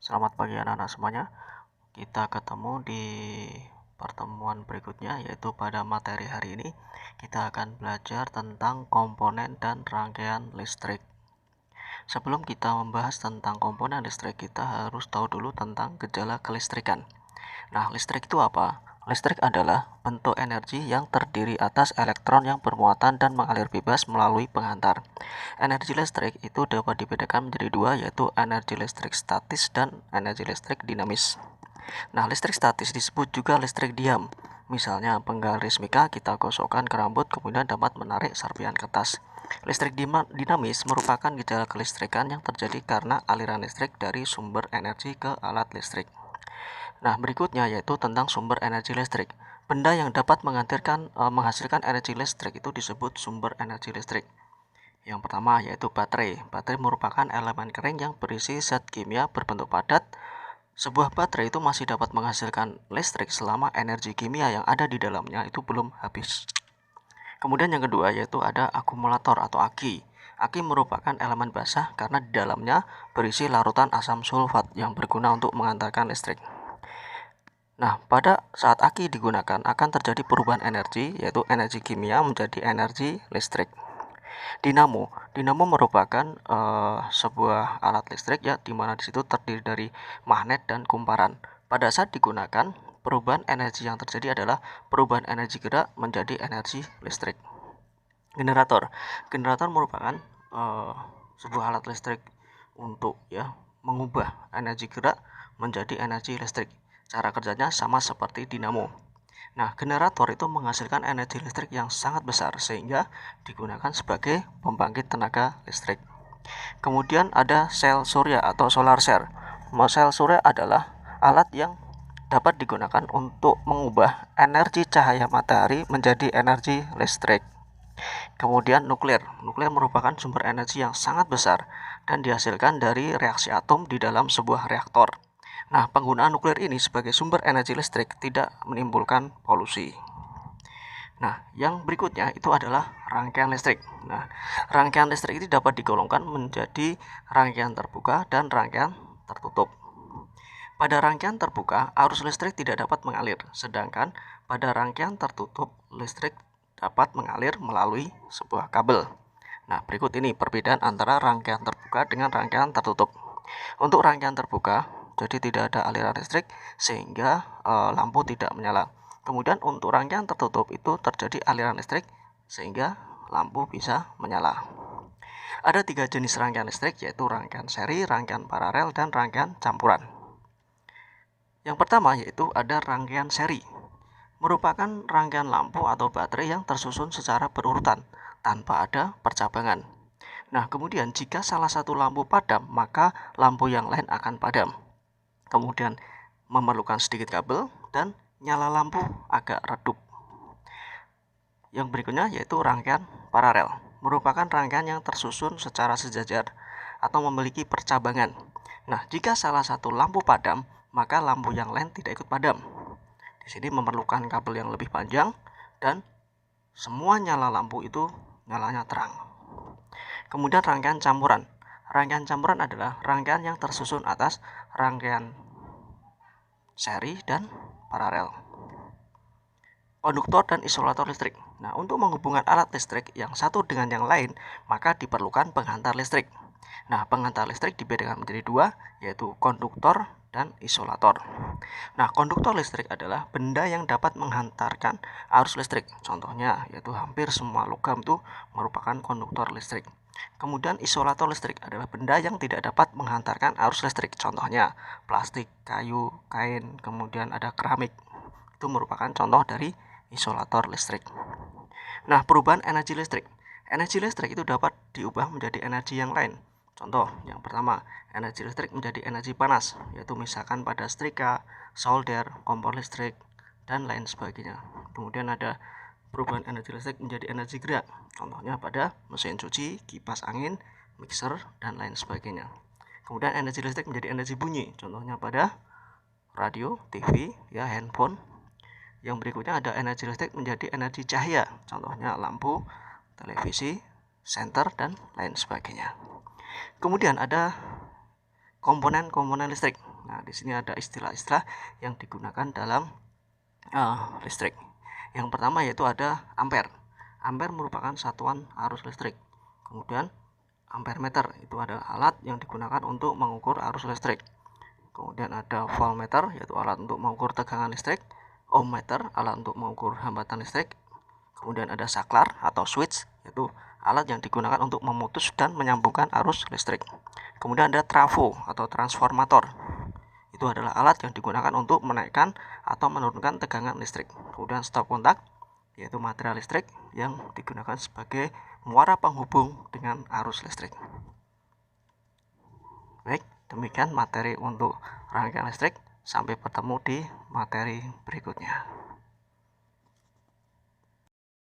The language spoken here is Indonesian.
Selamat pagi anak-anak semuanya. Kita ketemu di pertemuan berikutnya, yaitu pada materi hari ini kita akan belajar tentang komponen dan rangkaian listrik. Sebelum kita membahas tentang komponen listrik, kita harus tahu dulu tentang gejala kelistrikan. Nah, listrik itu apa? Listrik adalah bentuk energi yang terdiri atas elektron yang bermuatan dan mengalir bebas melalui penghantar. Energi listrik itu dapat dibedakan menjadi dua, yaitu energi listrik statis dan energi listrik dinamis. Nah, listrik statis disebut juga listrik diam. Misalnya, penggal rismika kita gosokkan ke rambut kemudian dapat menarik serpihan kertas. Listrik dinamis merupakan gejala kelistrikan yang terjadi karena aliran listrik dari sumber energi ke alat listrik. Nah, berikutnya yaitu tentang sumber energi listrik. Benda yang dapat menghasilkan energi listrik itu disebut sumber energi listrik. Yang pertama yaitu baterai. Baterai merupakan elemen kering yang berisi zat kimia berbentuk padat. Sebuah baterai itu masih dapat menghasilkan listrik selama energi kimia yang ada di dalamnya itu belum habis. Kemudian yang kedua yaitu ada akumulator atau aki. Aki merupakan elemen basah karena di dalamnya berisi larutan asam sulfat yang berguna untuk mengantarkan listrik. Nah, pada saat aki digunakan akan terjadi perubahan energi, yaitu energi kimia menjadi energi listrik. Dinamo merupakan sebuah alat listrik ya, di mana di situ terdiri dari magnet dan kumparan. Pada saat digunakan, perubahan energi yang terjadi adalah perubahan energi gerak menjadi energi listrik. Generator merupakan sebuah alat listrik untuk mengubah energi gerak menjadi energi listrik. Cara kerjanya sama seperti dinamo. Nah, generator itu menghasilkan energi listrik yang sangat besar sehingga digunakan sebagai pembangkit tenaga listrik. Kemudian ada sel surya atau solar cell. Sel surya adalah alat yang dapat digunakan untuk mengubah energi cahaya matahari menjadi energi listrik. Kemudian nuklir merupakan sumber energi yang sangat besar dan dihasilkan dari reaksi atom di dalam sebuah reaktor. Nah, penggunaan nuklir ini sebagai sumber energi listrik tidak menimbulkan polusi. Nah, yang berikutnya itu adalah rangkaian listrik. Nah, rangkaian listrik ini dapat digolongkan menjadi rangkaian terbuka dan rangkaian tertutup. Pada rangkaian terbuka, arus listrik tidak dapat mengalir, sedangkan pada rangkaian tertutup, listrik dapat mengalir melalui sebuah kabel. Nah, berikut ini perbedaan antara rangkaian terbuka dengan rangkaian tertutup. Untuk rangkaian terbuka, jadi tidak ada aliran listrik sehingga lampu tidak menyala. Kemudian untuk rangkaian tertutup itu terjadi aliran listrik sehingga lampu bisa menyala. Ada 3 jenis rangkaian listrik, yaitu rangkaian seri, rangkaian paralel, dan rangkaian campuran. Yang pertama yaitu ada rangkaian seri. Merupakan rangkaian lampu atau baterai yang tersusun secara berurutan tanpa ada percabangan. Nah, kemudian jika salah satu lampu padam, maka lampu yang lain akan padam. Kemudian memerlukan sedikit kabel dan nyala lampu agak redup. Yang berikutnya yaitu rangkaian paralel. Merupakan rangkaian yang tersusun secara sejajar atau memiliki percabangan. Nah, jika salah satu lampu padam, maka lampu yang lain tidak ikut padam. Di sini memerlukan kabel yang lebih panjang dan semua nyala lampu itu nyalanya terang. Kemudian rangkaian campuran. Rangkaian campuran adalah rangkaian yang tersusun atas rangkaian seri dan paralel. Konduktor dan isolator listrik. Nah, untuk menghubungkan alat listrik yang satu dengan yang lain, maka diperlukan penghantar listrik. Nah, penghantar listrik dibedakan menjadi dua, yaitu konduktor dan isolator. Nah, konduktor listrik adalah benda yang dapat menghantarkan arus listrik. Contohnya yaitu hampir semua logam itu merupakan konduktor listrik. Kemudian isolator listrik adalah benda yang tidak dapat menghantarkan arus listrik. Contohnya plastik, kayu, kain, kemudian ada keramik. Itu merupakan contoh dari isolator listrik. Nah, perubahan energi listrik. Energi listrik itu dapat diubah menjadi energi yang lain. Contoh, yang pertama, energi listrik menjadi energi panas, yaitu misalkan pada setrika, solder, kompor listrik, dan lain sebagainya. Kemudian ada perubahan energi listrik menjadi energi gerak, contohnya pada mesin cuci, kipas angin, mixer, dan lain sebagainya. Kemudian energi listrik menjadi energi bunyi, contohnya pada radio, TV, handphone. Yang berikutnya ada energi listrik menjadi energi cahaya, contohnya lampu, televisi, senter, dan lain sebagainya. Kemudian ada komponen-komponen listrik. Nah, di sini ada istilah-istilah yang digunakan dalam listrik. Yang pertama yaitu ada ampere. Ampere merupakan satuan arus listrik. Kemudian ampermeter itu adalah alat yang digunakan untuk mengukur arus listrik. Kemudian ada voltmeter yaitu alat untuk mengukur tegangan listrik. Ohmmeter alat untuk mengukur hambatan listrik. Kemudian ada saklar atau switch yaitu alat yang digunakan untuk memutus dan menyambungkan arus listrik. Kemudian ada trafo atau transformator. Itu adalah alat yang digunakan untuk menaikkan atau menurunkan tegangan listrik. Kemudian stop kontak yaitu material listrik yang digunakan sebagai muara penghubung dengan arus listrik. Baik, demikian materi untuk rangkaian listrik. Sampai bertemu di materi berikutnya.